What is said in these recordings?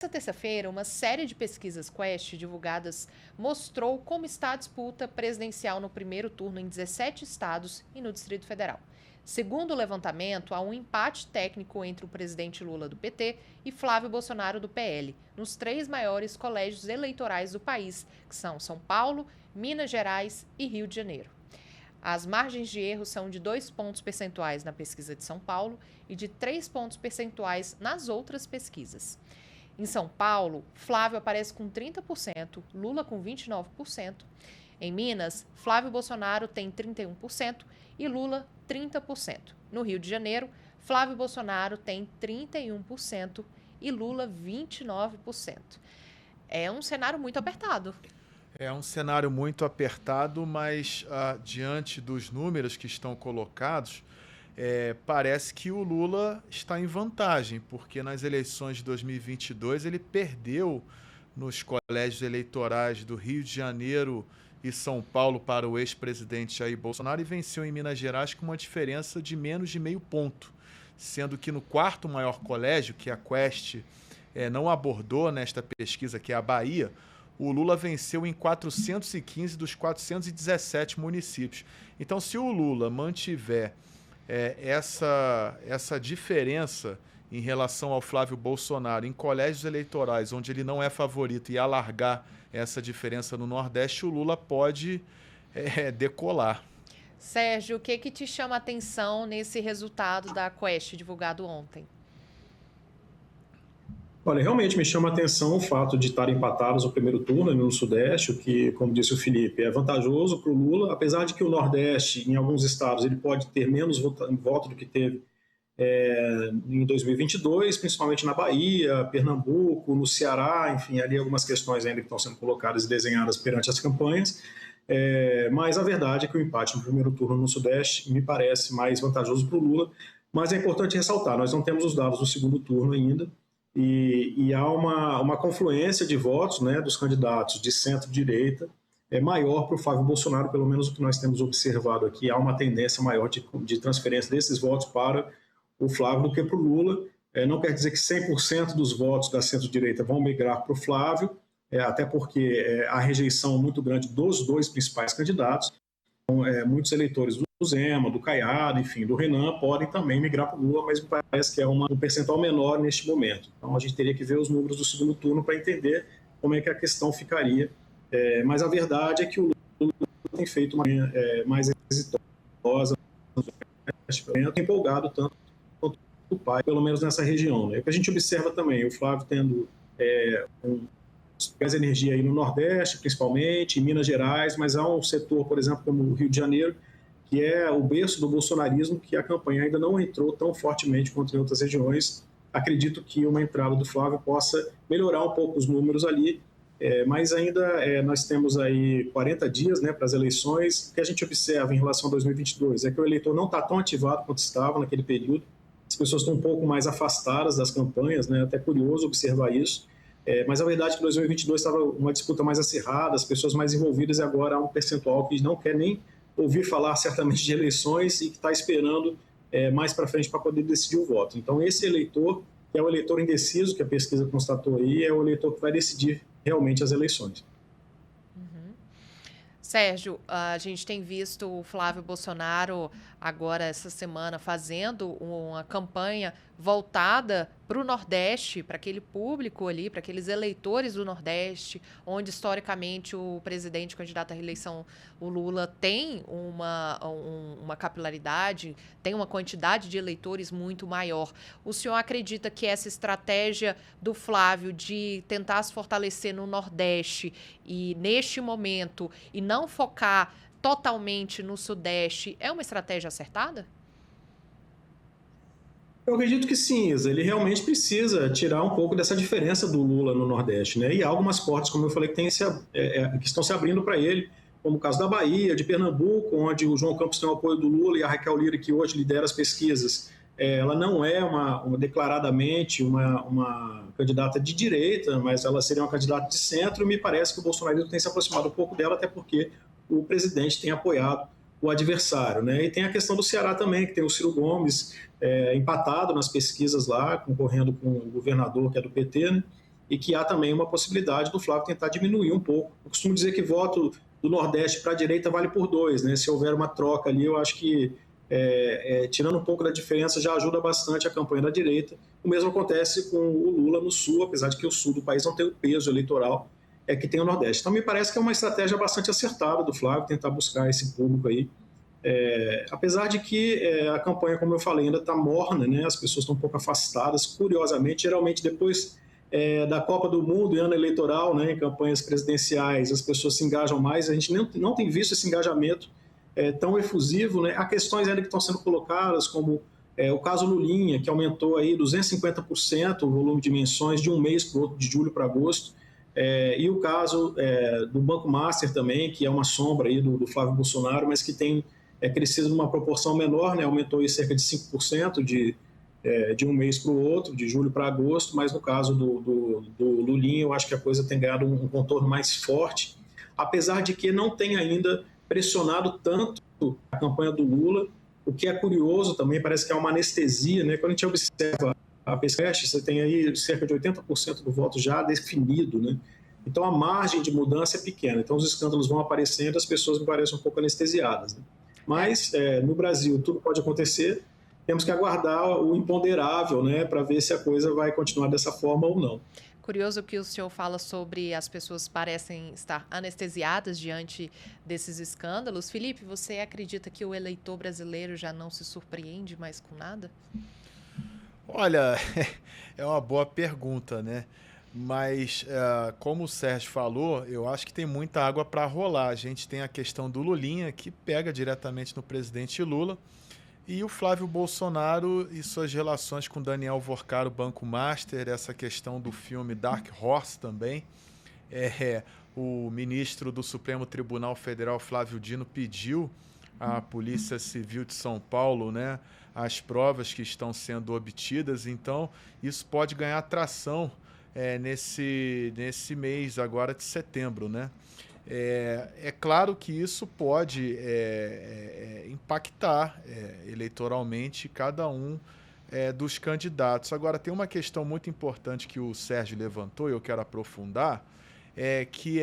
Nessa terça-feira, uma série de pesquisas Quest divulgadas mostrou como está a disputa presidencial no primeiro turno em 17 estados e no Distrito Federal. Segundo o levantamento, há um empate técnico entre o presidente Lula do PT e Flávio Bolsonaro do PL, nos 3 maiores colégios eleitorais do país, que são São Paulo, Minas Gerais e Rio de Janeiro. As margens de erro são de 2 pontos percentuais na pesquisa de São Paulo e de 3 pontos percentuais nas outras pesquisas. Em São Paulo, Flávio aparece com 30%, Lula com 29%. Em Minas, Flávio Bolsonaro tem 31% e Lula 30%. No Rio de Janeiro, Flávio Bolsonaro tem 31% e Lula 29%. É um cenário muito apertado. É um cenário muito apertado, mas diante dos números que estão colocados, parece que o Lula está em vantagem, porque nas eleições de 2022 ele perdeu nos colégios eleitorais do Rio de Janeiro e São Paulo para o ex-presidente Jair Bolsonaro e venceu em Minas Gerais com uma diferença de menos de meio ponto, sendo que no quarto maior colégio, que a Quest não abordou nesta pesquisa, que é a Bahia, o Lula venceu em 415 dos 417 municípios. Então, se o Lula mantiver essa diferença em relação ao Flávio Bolsonaro em colégios eleitorais onde ele não é favorito e alargar essa diferença no Nordeste, o Lula pode decolar. Sérgio, o que te chama a atenção nesse resultado da Quest divulgado ontem? Olha, realmente me chama a atenção o fato de estarem empatados no primeiro turno no Sudeste, o que, como disse o Felipe, é vantajoso para o Lula, apesar de que o Nordeste, em alguns estados, ele pode ter menos voto do que teve em 2022, principalmente na Bahia, Pernambuco, no Ceará, enfim, ali algumas questões ainda que estão sendo colocadas e desenhadas perante as campanhas, mas a verdade é que o empate no primeiro turno no Sudeste me parece mais vantajoso para o Lula, mas é importante ressaltar, nós não temos os dados do segundo turno ainda, e há uma confluência de votos, né, dos candidatos de centro-direita maior para o Flávio Bolsonaro, pelo menos o que nós temos observado aqui, há uma tendência maior de transferência desses votos para o Flávio do que para o Lula. Não quer dizer que 100% dos votos da centro-direita vão migrar para o Flávio, até porque há rejeição muito grande dos dois principais candidatos. Então, muitos eleitores do Zema, do Caiado, enfim, do Renan, podem também migrar para o Lula, mas me parece que é um percentual menor neste momento. Então, a gente teria que ver os números do segundo turno para entender como é que a questão ficaria. Mas a verdade é que o Lula tem feito uma mais exitosa, tem empolgado tanto quanto o pai, pelo menos nessa região. Né? O que a gente observa também, o Flávio tendo gás energia aí no Nordeste, principalmente, em Minas Gerais, mas há um setor, por exemplo, como o Rio de Janeiro, que é o berço do bolsonarismo, que a campanha ainda não entrou tão fortemente quanto em outras regiões. Acredito que uma entrada do Flávio possa melhorar um pouco os números ali, mas ainda nós temos aí 40 dias, né, para as eleições. O que a gente observa em relação a 2022 é que o eleitor não está tão ativado quanto estava naquele período, as pessoas estão um pouco mais afastadas das campanhas, né, até curioso observar isso. Mas a verdade é que 2022 estava uma disputa mais acirrada, as pessoas mais envolvidas, e agora há um percentual que não quer nem ouvir falar certamente de eleições e que está esperando mais para frente para poder decidir o voto. Então esse eleitor, que é o eleitor indeciso, que a pesquisa constatou aí, é o eleitor que vai decidir realmente as eleições. Sérgio, a gente tem visto o Flávio Bolsonaro agora essa semana fazendo uma campanha voltada para o Nordeste, para aquele público ali, para aqueles eleitores do Nordeste, onde historicamente o presidente candidato à reeleição, o Lula, tem uma capilaridade, tem uma quantidade de eleitores muito maior. O senhor acredita que essa estratégia do Flávio de tentar se fortalecer no Nordeste e neste momento e não focar totalmente no Sudeste é uma estratégia acertada? Eu acredito que sim, Isa. Ele realmente precisa tirar um pouco dessa diferença do Lula no Nordeste, né? E há algumas portas, como eu falei, que estão se abrindo para ele, como o caso da Bahia, de Pernambuco, onde o João Campos tem o apoio do Lula, e a Raquel Lira, que hoje lidera as pesquisas, ela não é declaradamente uma candidata de direita, mas ela seria uma candidata de centro, e me parece que o bolsonarismo tem se aproximado um pouco dela, até porque o presidente tem apoiado o adversário, né? E tem a questão do Ceará também, que tem o Ciro Gomes empatado nas pesquisas lá, concorrendo com o governador, que é do PT, né? e que há também uma possibilidade do Flávio tentar diminuir um pouco. Eu costumo dizer que voto do Nordeste para a direita vale por 2, né? Se houver uma troca ali, eu acho que, tirando um pouco da diferença, já ajuda bastante a campanha da direita. O mesmo acontece com o Lula no Sul, apesar de que o Sul do país não tem o peso eleitoral que tem o Nordeste. Então, me parece que é uma estratégia bastante acertada do Flávio, tentar buscar esse público aí. Apesar de que a campanha, como eu falei, ainda está morna, né? As pessoas estão um pouco afastadas, curiosamente, geralmente depois da Copa do Mundo e ano eleitoral, né, em campanhas presidenciais, as pessoas se engajam mais, a gente não tem visto esse engajamento tão efusivo, né? Há questões ainda que estão sendo colocadas, como o caso Lulinha, que aumentou aí 250% o volume de menções de um mês para o outro, de julho para agosto, e o caso do Banco Master também, que é uma sombra aí do Flávio Bolsonaro, mas que tem crescido numa proporção menor, né? Aumentou aí cerca de 5% de um mês para o outro, de julho para agosto, mas no caso do Lulinha, eu acho que a coisa tem ganhado um contorno mais forte, apesar de que não tem ainda pressionado tanto a campanha do Lula, o que é curioso também, parece que há uma anestesia, né? Quando a gente observa a pesquisa, você tem aí cerca de 80% do voto já definido, né? Então a margem de mudança é pequena, então os escândalos vão aparecendo, as pessoas me parecem um pouco anestesiadas, né? Mas no Brasil tudo pode acontecer, temos que aguardar o imponderável, né, para ver se a coisa vai continuar dessa forma ou não. Curioso que o senhor fala sobre as pessoas parecem estar anestesiadas diante desses escândalos. Felipe, você acredita que o eleitor brasileiro já não se surpreende mais com nada? Olha, é uma boa pergunta, né? Mas, como o Sérgio falou, eu acho que tem muita água para rolar. A gente tem a questão do Lulinha, que pega diretamente no presidente Lula, e o Flávio Bolsonaro e suas relações com Daniel Vorcaro, Banco Master, essa questão do filme Dark Horse também. O ministro do Supremo Tribunal Federal, Flávio Dino, pediu à Polícia Civil de São Paulo, né, as provas que estão sendo obtidas. Então, isso pode ganhar tração nesse mês agora de setembro, né? É claro que isso pode impactar eleitoralmente cada um dos candidatos. Agora, tem uma questão muito importante que o Sérgio levantou e eu quero aprofundar, que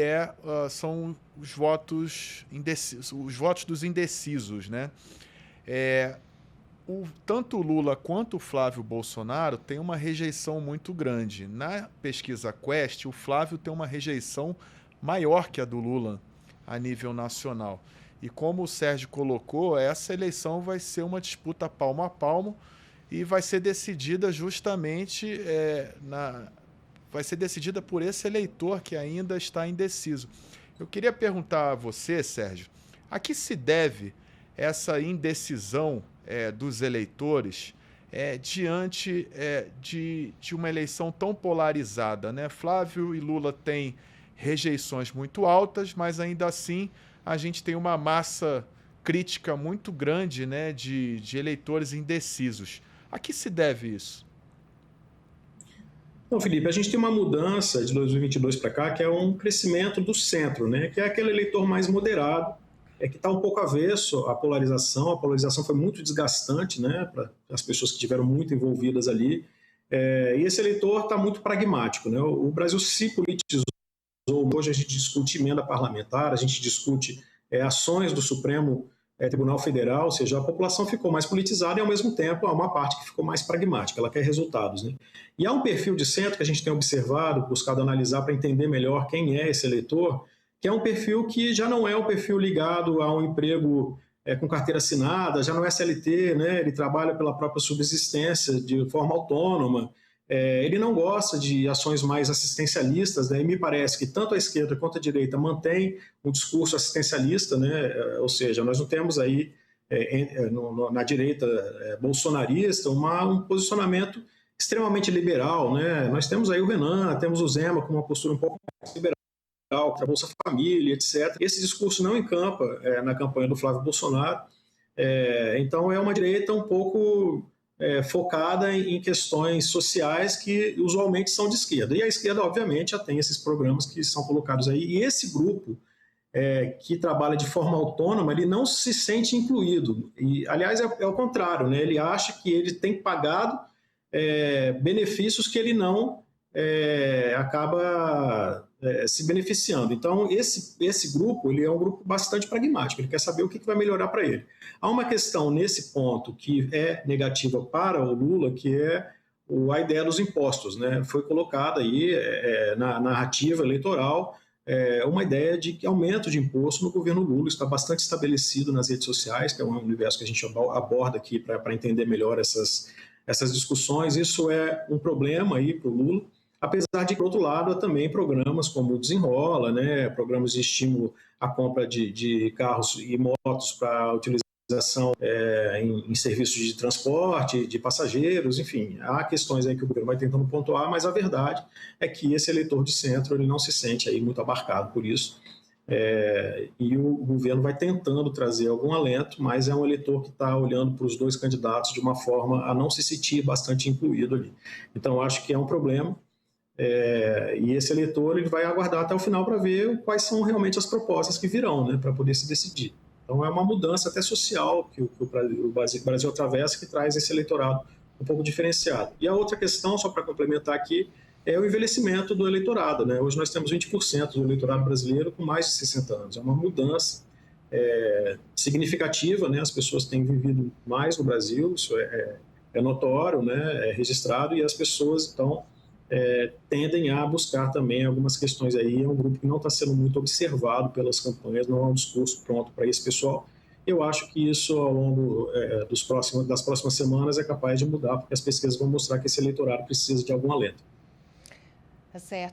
são os votos indecisos, os votos dos indecisos, né? Tanto o Lula quanto o Flávio Bolsonaro têm uma rejeição muito grande. Na pesquisa Quest, o Flávio tem uma rejeição maior que a do Lula a nível nacional. E como o Sérgio colocou, essa eleição vai ser uma disputa palmo a palmo e vai ser decidida justamente vai ser decidida por esse eleitor que ainda está indeciso. Eu queria perguntar a você, Sérgio, a que se deve essa indecisão dos eleitores diante de uma eleição tão polarizada, né? Flávio e Lula têm rejeições muito altas, mas ainda assim a gente tem uma massa crítica muito grande, né, de eleitores indecisos. A que se deve isso? Então, Felipe, a gente tem uma mudança de 2022 para cá, que é um crescimento do centro, né, que é aquele eleitor mais moderado, que está um pouco avesso à polarização. A polarização foi muito desgastante, né, para as pessoas que estiveram muito envolvidas ali. E esse eleitor está muito pragmático, né? O Brasil se politizou. Hoje a gente discute emenda parlamentar, a gente discute ações do Supremo Tribunal Federal, ou seja, a população ficou mais politizada e, ao mesmo tempo, há uma parte que ficou mais pragmática, ela quer resultados, né? E há um perfil de centro que a gente tem observado, buscado analisar para entender melhor quem é esse eleitor, que é um perfil que já não é um perfil ligado a um emprego com carteira assinada, já não é CLT, né? Ele trabalha pela própria subsistência de forma autônoma. Ele não gosta de ações mais assistencialistas, né? E me parece que tanto a esquerda quanto a direita mantém um discurso assistencialista, né? Ou seja, nós não temos aí na direita bolsonarista um posicionamento extremamente liberal, né? Nós temos aí o Renan, temos o Zema com uma postura um pouco mais liberal, para a Bolsa Família, etc. Esse discurso não encampa na campanha do Flávio Bolsonaro. Então é uma direita um pouco focada em questões sociais que usualmente são de esquerda. E a esquerda, obviamente, já tem esses programas que são colocados aí. E esse grupo que trabalha de forma autônoma, ele não se sente incluído. E, aliás, é o contrário, né? Ele acha que ele tem pagado benefícios que ele não acaba se beneficiando. Então, esse grupo, ele é um grupo bastante pragmático, ele quer saber o que vai melhorar para ele. Há uma questão nesse ponto que é negativa para o Lula, que é a ideia dos impostos, né? Foi colocada aí na narrativa eleitoral uma ideia de aumento de imposto no governo Lula, está bastante estabelecido nas redes sociais, que é um universo que a gente aborda aqui para entender melhor essas discussões. Isso é um problema aí para o Lula, apesar de, por outro lado, há também programas como o Desenrola, né? Programas de estímulo à compra de carros e motos para utilização em serviços de transporte, de passageiros, enfim, há questões aí que o governo vai tentando pontuar, mas a verdade é que esse eleitor de centro ele não se sente aí muito abarcado por isso, e o governo vai tentando trazer algum alento, mas é um eleitor que está olhando para os dois candidatos de uma forma a não se sentir bastante incluído ali. Então, acho que é um problema, e esse eleitor ele vai aguardar até o final para ver quais são realmente as propostas que virão, né, para poder se decidir. Então, é uma mudança até social que o Brasil atravessa, que traz esse eleitorado um pouco diferenciado. E a outra questão, só para complementar aqui, é o envelhecimento do eleitorado, né? Hoje nós temos 20% do eleitorado brasileiro com mais de 60 anos. É uma mudança significativa, né? As pessoas têm vivido mais no Brasil, isso é notório, né? É registrado, e as pessoas, então, tendem a buscar também algumas questões aí. É um grupo que não está sendo muito observado pelas campanhas, não há um discurso pronto para esse pessoal. Eu acho que isso, ao longo das próximas semanas, é capaz de mudar, porque as pesquisas vão mostrar que esse eleitorado precisa de algum alento. Tá certo.